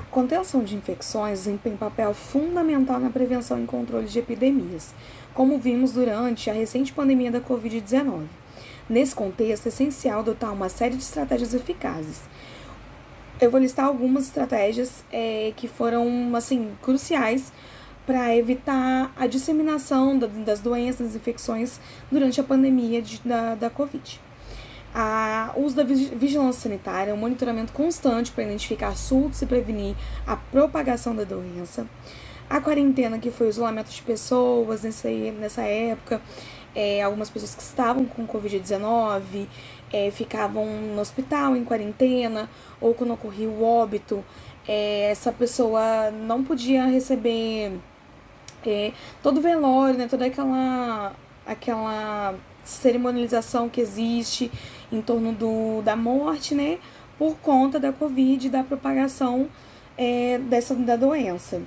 A contenção de infecções desempenha um papel fundamental na prevenção e controle de epidemias, como vimos durante a recente pandemia da Covid-19. Nesse contexto, é essencial adotar uma série de estratégias eficazes. Eu vou listar algumas estratégias que foram, assim, cruciais para evitar a disseminação das doenças, das infecções durante a pandemia da Covid. O uso da vigilância sanitária, um monitoramento constante para identificar surtos e prevenir a propagação da doença. A quarentena, que foi o isolamento de pessoas nessa época, algumas pessoas que estavam com Covid-19 ficavam no hospital em quarentena, ou quando ocorria o óbito, essa pessoa não podia receber todo o velório, né, toda aquela cerimonialização que existe em torno da morte, né, por conta da Covid e da propagação da doença.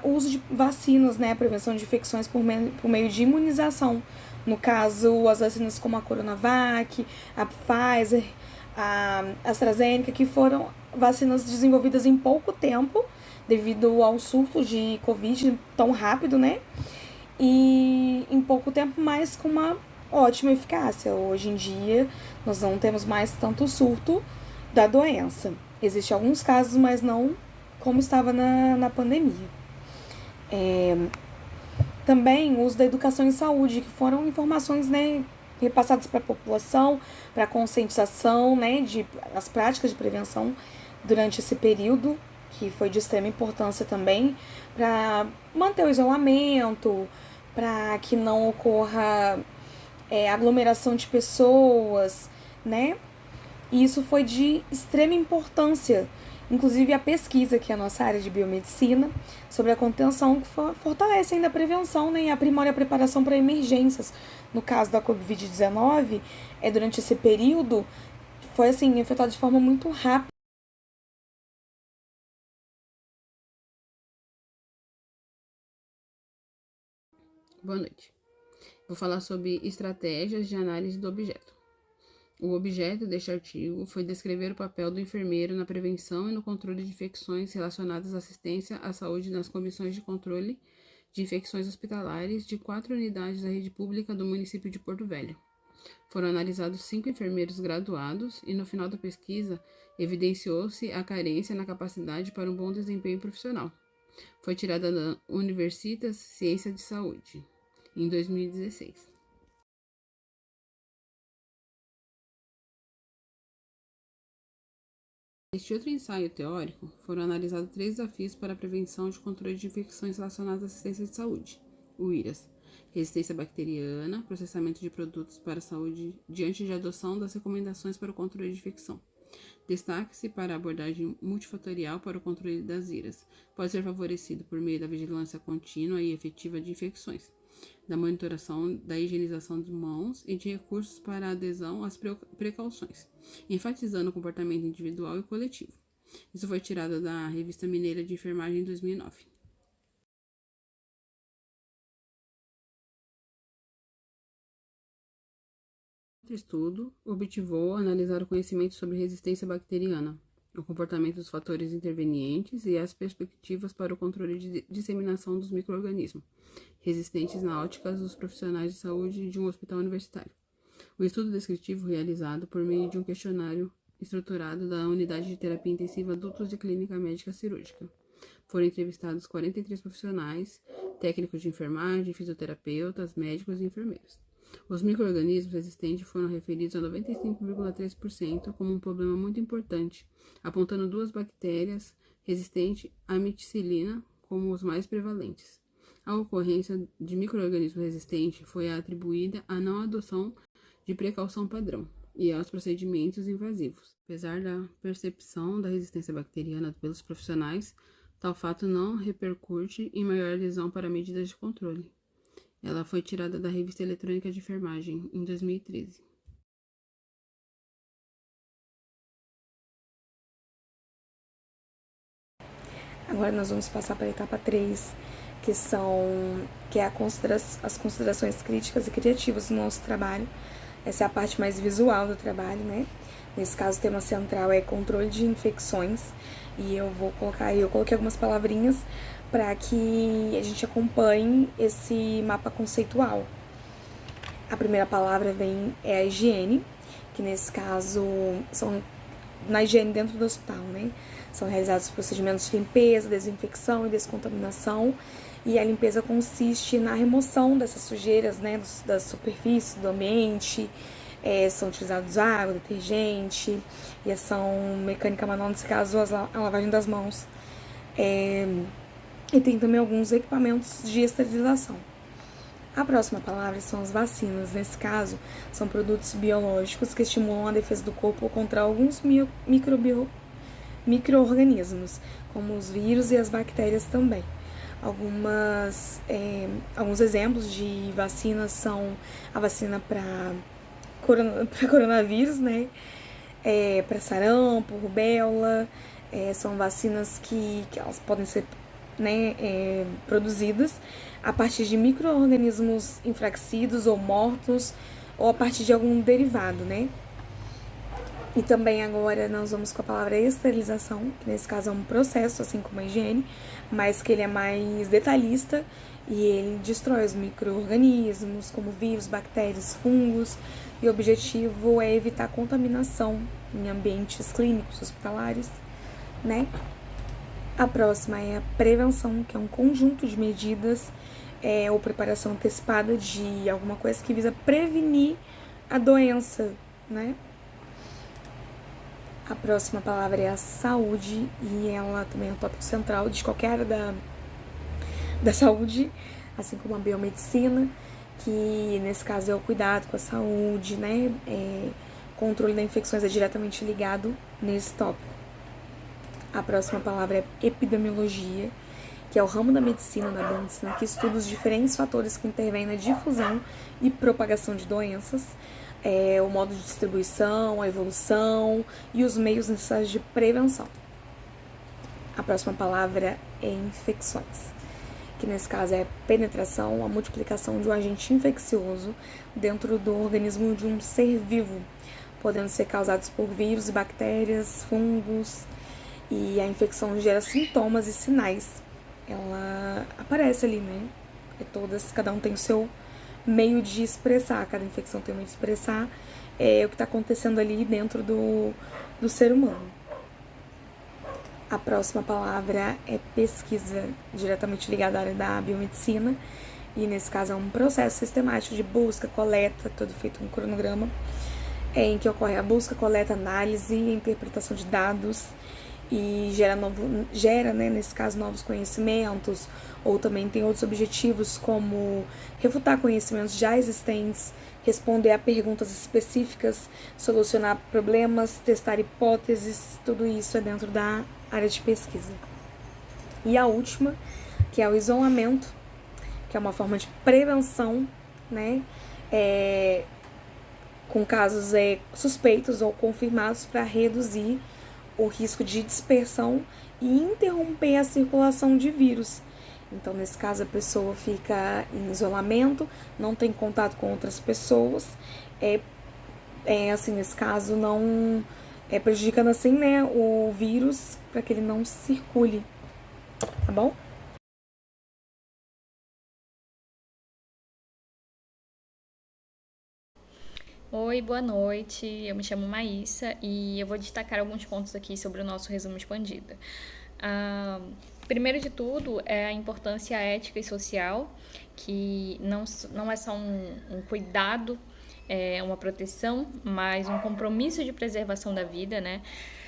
O uso de vacinas, né, a prevenção de infecções por meio de imunização. No caso, as vacinas como a Coronavac, a Pfizer, a AstraZeneca, que foram vacinas desenvolvidas em pouco tempo, devido ao surto de Covid tão rápido, né? E em pouco tempo, mas com uma ótima eficácia. Hoje em dia, nós não temos mais tanto surto da doença. Existem alguns casos, mas não como estava na pandemia. Também o uso da educação em saúde, que foram informações, né, repassadas para a população, para a conscientização, né, as práticas de prevenção durante esse período, que foi de extrema importância também, para manter o isolamento, para que não ocorra aglomeração de pessoas, né? E isso foi de extrema importância. Inclusive a pesquisa, que é a nossa área de biomedicina, sobre a contenção, que fortalece ainda a prevenção, né, e aprimora a preparação para emergências. No caso da Covid-19, durante esse período, foi assim, efetuado de forma muito rápida. Boa noite. Vou falar sobre estratégias de análise do objeto. O objeto deste artigo foi descrever o papel do enfermeiro na prevenção e no controle de infecções relacionadas à assistência à saúde nas comissões de controle de infecções hospitalares de 4 unidades da rede pública do município de Porto Velho. Foram analisados 5 enfermeiros graduados e, no final da pesquisa, evidenciou-se a carência na capacidade para um bom desempenho profissional. Foi tirada da Universitas Ciência de Saúde, em 2016. Neste outro ensaio teórico, foram analisados 3 desafios para a prevenção de controle de infecções relacionadas à assistência de saúde, o IRAS: resistência bacteriana, processamento de produtos para a saúde diante de adoção das recomendações para o controle de infecção. Destaque-se para a abordagem multifatorial para o controle das IRAS. Pode ser favorecido por meio da vigilância contínua e efetiva de infecções, da monitoração da higienização de mãos e de recursos para a adesão às precauções, enfatizando o comportamento individual e coletivo. Isso foi tirado da Revista Mineira de Enfermagem em 2009. Outro estudo objetivou analisar o conhecimento sobre resistência bacteriana, o comportamento dos fatores intervenientes e as perspectivas para o controle de disseminação dos micro-organismos resistentes na ótica dos profissionais de saúde de um hospital universitário. O estudo descritivo realizado por meio de um questionário estruturado da Unidade de Terapia Intensiva Adultos de Clínica Médica Cirúrgica. Foram entrevistados 43 profissionais, técnicos de enfermagem, fisioterapeutas, médicos e enfermeiros. Os micro-organismos resistentes foram referidos a 95,3% como um problema muito importante, apontando 2 bactérias resistentes à meticilina como os mais prevalentes. A ocorrência de micro-organismo resistente foi atribuída à não adoção de precaução padrão e aos procedimentos invasivos. Apesar da percepção da resistência bacteriana pelos profissionais, tal fato não repercute em maior adesão para medidas de controle. Ela foi tirada da Revista Eletrônica de Enfermagem em 2013. Agora nós vamos passar para a etapa 3, que é as considerações críticas e criativas do nosso trabalho. Essa é a parte mais visual do trabalho, né? Nesse caso, o tema central é controle de infecções, e eu coloquei algumas palavrinhas para que a gente acompanhe esse mapa conceitual. A primeira palavra é a higiene, que nesse caso são na higiene dentro do hospital, né? São realizados procedimentos de limpeza, desinfecção e descontaminação, e a limpeza consiste na remoção dessas sujeiras, né, das superfícies do ambiente. São utilizados água, detergente, e ação mecânica manual, nesse caso a lavagem das mãos. E tem também alguns equipamentos de esterilização. A próxima palavra são as vacinas. Nesse caso, são produtos biológicos que estimulam a defesa do corpo contra alguns micro-organismos, como os vírus e as bactérias também. Alguns exemplos de vacinas são a vacina para coronavírus, né? Para sarampo, rubéola. São vacinas que elas podem ser, né, produzidas a partir de micro-organismos enfraquecidos ou mortos, ou a partir de algum derivado, né? E também agora nós vamos com a palavra esterilização, que nesse caso é um processo, assim como a higiene, mas que ele é mais detalhista e ele destrói os micro-organismos, como vírus, bactérias, fungos, e o objetivo é evitar contaminação em ambientes clínicos, hospitalares, né? A próxima é a prevenção, que é um conjunto de medidas ou preparação antecipada de alguma coisa que visa prevenir a doença, né? A próxima palavra é a saúde, e ela também é um tópico central de qualquer área da saúde, assim como a biomedicina, que nesse caso é o cuidado com a saúde, né? Controle das infecções é diretamente ligado nesse tópico. A próxima palavra é epidemiologia, que é o ramo da medicina, da biomedicina, que estuda os diferentes fatores que intervêm na difusão e propagação de doenças, o modo de distribuição, a evolução e os meios necessários de prevenção. A próxima palavra é infecções, que nesse caso é a penetração, a multiplicação de um agente infeccioso dentro do organismo de um ser vivo, podendo ser causados por vírus, bactérias, fungos, e a infecção gera sintomas e sinais. Ela aparece ali, né? Cada um tem o seu meio de expressar, cada infecção tem um meio de expressar o que está acontecendo ali dentro do ser humano. A próxima palavra é pesquisa, diretamente ligada à área da biomedicina, e nesse caso é um processo sistemático de busca, coleta, todo feito um cronograma, em que ocorre a busca, coleta, análise e interpretação de dados, e gera, né, nesse caso, novos conhecimentos, ou também tem outros objetivos, como refutar conhecimentos já existentes, responder a perguntas específicas, solucionar problemas, testar hipóteses, tudo isso é dentro da área de pesquisa. E a última, que é o isolamento, que é uma forma de prevenção, né, com casos suspeitos ou confirmados, para reduzir o risco de dispersão e interromper a circulação de vírus. Então, nesse caso, a pessoa fica em isolamento, não tem contato com outras pessoas, assim, nesse caso, não prejudicando assim, né, o vírus, para que ele não circule, tá bom? Oi, boa noite. Eu me chamo Maísa e eu vou destacar alguns pontos aqui sobre o nosso resumo expandido. Primeiro de tudo, é a importância ética e social, que não é só um cuidado, uma proteção, mas um compromisso de preservação da vida, né?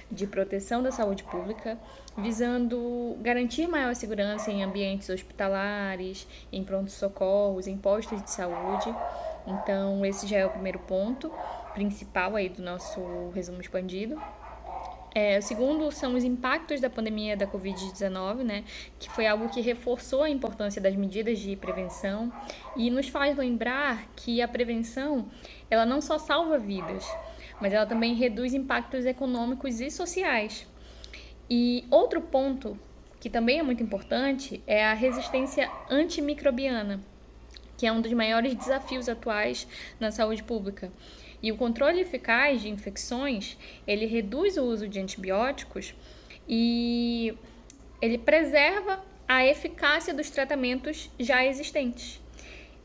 De proteção da saúde pública, visando garantir maior segurança em ambientes hospitalares, em prontos-socorros, em postos de saúde. Então, esse já é o primeiro ponto principal aí do nosso resumo expandido. O segundo são os impactos da pandemia da Covid-19, né, que foi algo que reforçou a importância das medidas de prevenção e nos faz lembrar que a prevenção, ela não só salva vidas, mas ela também reduz impactos econômicos e sociais. E outro ponto que também é muito importante é a resistência antimicrobiana, que é um dos maiores desafios atuais na saúde pública. E o controle eficaz de infecções, ele reduz o uso de antibióticos e ele preserva a eficácia dos tratamentos já existentes.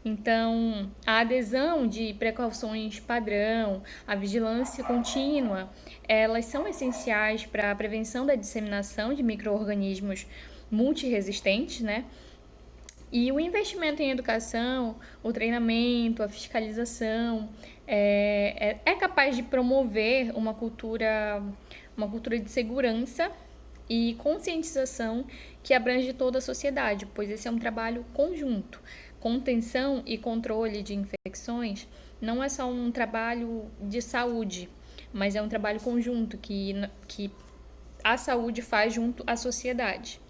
Então, a adesão de precauções padrão, a vigilância contínua, elas são essenciais para a prevenção da disseminação de micro-organismos multiresistentes, né? E o investimento em educação, o treinamento, a fiscalização é capaz de promover uma cultura de segurança e conscientização que abrange toda a sociedade, pois esse é um trabalho conjunto. Contenção e controle de infecções não é só um trabalho de saúde, mas é um trabalho conjunto que a saúde faz junto à sociedade.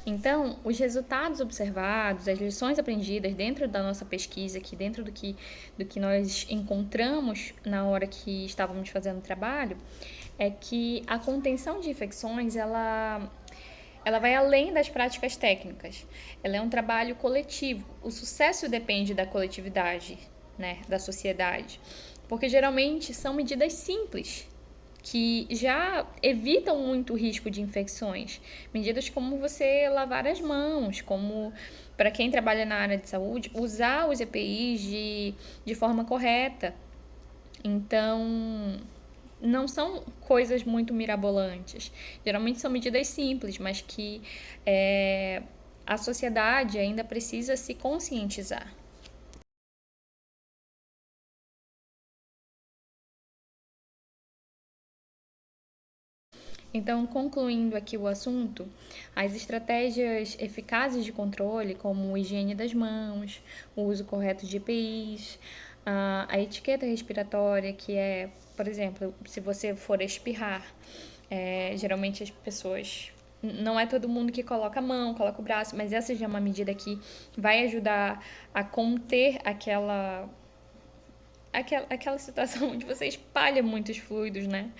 Então, os resultados observados, as lições aprendidas dentro da nossa pesquisa, aqui dentro do que nós encontramos na hora que estávamos fazendo o trabalho, é que a contenção de infecções, ela vai além das práticas técnicas. Ela é um trabalho coletivo. O sucesso depende da coletividade, né, da sociedade, porque geralmente são medidas simples que já evitam muito o risco de infecções. Medidas como você lavar as mãos, como, para quem trabalha na área de saúde, usar os EPIs de forma correta. Então, não são coisas muito mirabolantes. Geralmente são medidas simples, mas que a sociedade ainda precisa se conscientizar. Então, concluindo aqui o assunto, as estratégias eficazes de controle, como a higiene das mãos, o uso correto de EPIs, a etiqueta respiratória, que é, por exemplo, se você for espirrar, geralmente as pessoas... Não é todo mundo que coloca a mão, coloca o braço, mas essa já é uma medida que vai ajudar a conter aquela situação onde você espalha muitos fluidos, né?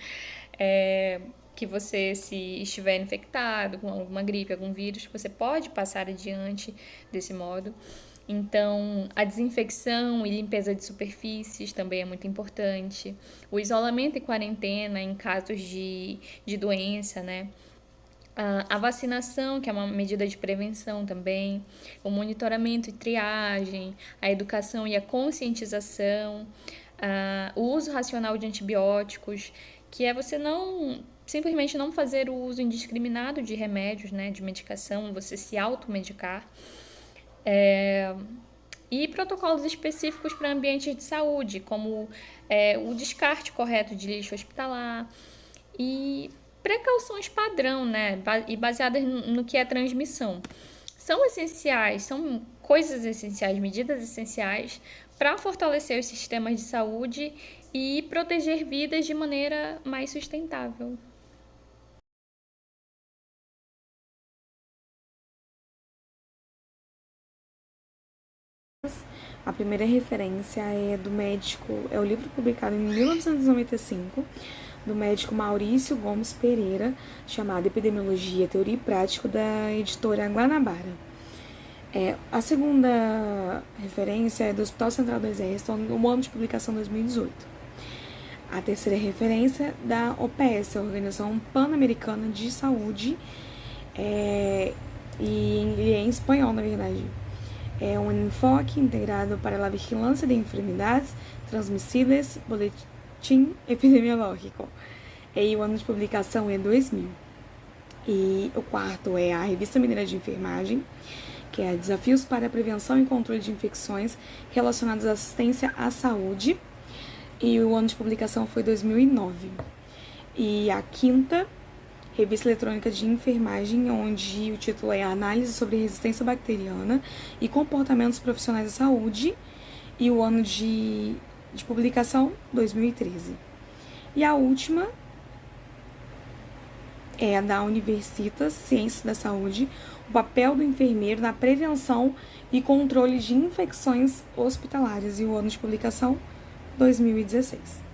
Que você, se estiver infectado com alguma gripe, algum vírus, você pode passar adiante desse modo. Então, a desinfecção e limpeza de superfícies também é muito importante. O isolamento e quarentena em casos de doença, né? A vacinação, que é uma medida de prevenção também, o monitoramento e triagem, a educação e a conscientização, o uso racional de antibióticos, que é você simplesmente não fazer o uso indiscriminado de remédios, né, de medicação, você se automedicar. E protocolos específicos para ambientes de saúde, como o descarte correto de lixo hospitalar e precauções padrão, né, e baseadas no que é transmissão. São essenciais, são coisas essenciais, medidas essenciais para fortalecer os sistemas de saúde e proteger vidas de maneira mais sustentável. A primeira referência é o livro publicado em 1995, do médico Maurício Gomes Pereira, chamado Epidemiologia, Teoria e Prática, da editora Guanabara. A segunda referência é do Hospital Central do Exército, no ano de publicação 2018. A terceira referência é da OPS, a Organização Pan-Americana de Saúde, e ele é em espanhol, na verdade. É um enfoque integrado para a vigilância de enfermidades transmissíveis, boletim epidemiológico. E o ano de publicação é 2000. E o quarto é a Revista Mineira de Enfermagem, que é Desafios para a Prevenção e Controle de Infecções Relacionadas à Assistência à Saúde. E o ano de publicação foi 2009. E a quinta, Revista Eletrônica de Enfermagem, onde o título é Análise sobre Resistência Bacteriana e Comportamentos Profissionais da Saúde, e o ano de publicação, 2013. E a última é a da Universitas Ciências da Saúde, o papel do enfermeiro na prevenção e controle de infecções hospitalares, e o ano de publicação, 2016.